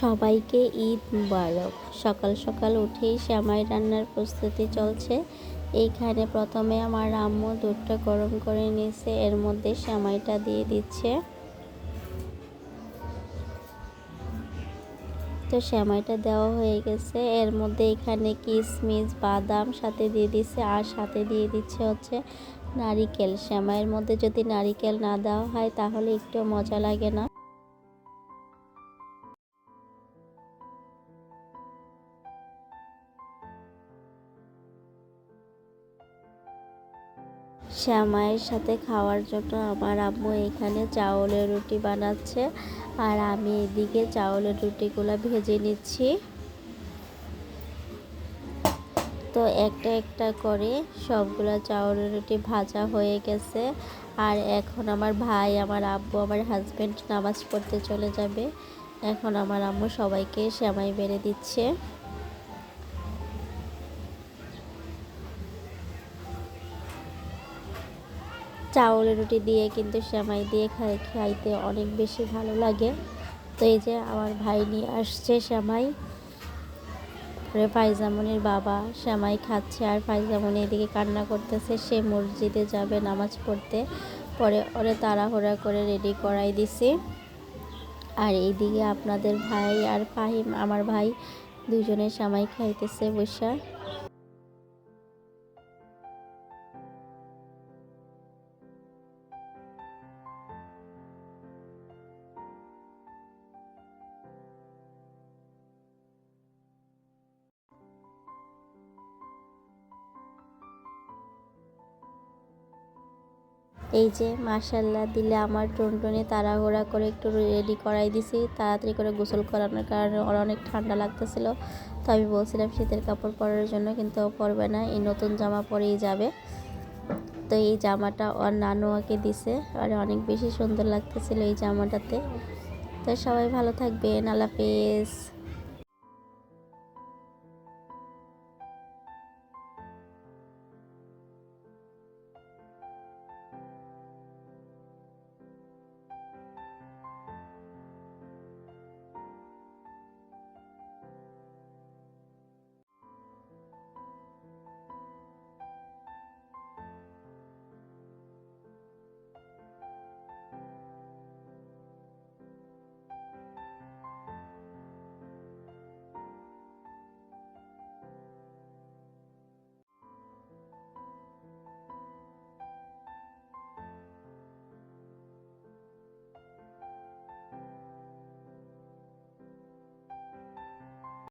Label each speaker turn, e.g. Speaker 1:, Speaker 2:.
Speaker 1: সবাইকে ঈদ মুবারক। সকাল সকাল উঠেই সেমাই রান্নার প্রস্তুতি চলছে। এইখানে প্রথমে আমার আম্মু দুধটা গরম করে নিয়েছে, এর মধ্যে সেমাইটা দিয়ে দিচ্ছে। তো সেমাইটা দেওয়া হয়ে গেছে, এর মধ্যে এখানে কিশমিশ বাদাম সাথে দিয়ে দিচ্ছে, আর সাথে দিয়ে দিচ্ছে হচ্ছে নারিকেল। সেমাইয়ের মধ্যে যদি নারিকেল না দেওয়া হয় তাহলে একটু মজা লাগে না। সেমাইয়ের সাথে খাওয়ার জন্য আমার আম্মু এখানে চাউলের রুটি বানাচ্ছে, আর আমি এদিকে চাউলের রুটিগুলো ভেজে নিচ্ছি। তো একটা একটা করে সবগুলো চাউলের রুটি ভাজা হয়ে গেছে। আর এখন আমার ভাই, আমার আব্বু, আমার হাজব্যান্ড নামাজ পড়তে চলে যাবে। এখন আমার আম্মু সবাইকে সেমাই বেড়ে দিচ্ছে। চাউলের রুটি দিয়ে কিন্তু সেমাই দিয়ে খাইতে অনেক বেশি ভালো লাগে। তো এই যে আমার ভাই নিয়ে আসছে সেমাই, ফাইজামনির বাবা সেমাই খাচ্ছে, আর ফাইজামনি এদিকে কান্না করতেছে, সে মসজিদে যাবে নামাজ পড়তে। পরে ওরে তাড়াহুড়া করে রেডি করাই দিছি। আর এইদিকে আপনাদের ভাই আর ফাহিম, আমার ভাই, দুজনে সেমাই খাইতেছে বৈশা। এই যে মাশাল্লাহ দিলে আমার টুনটুনি তাড়াহুড়া করে একটু রেডি করাই দিছি, তাড়াতাড়ি করে গোসল করানোর কারণে ওর অনেক ঠান্ডা লাগতেছিল। তো আমি বলছিলাম শীতের কাপড় পরার জন্য, কিন্তু ও পরবে না, এই নতুন জামা পরেই যাবে। তো এই জামাটা ওর নানু ওকে দিছে, আর অনেক বেশি সুন্দর লাগতেছিল এই জামাটাতে। তো সবাই ভালো থাকবেন, আল্লাহ হাফেজ।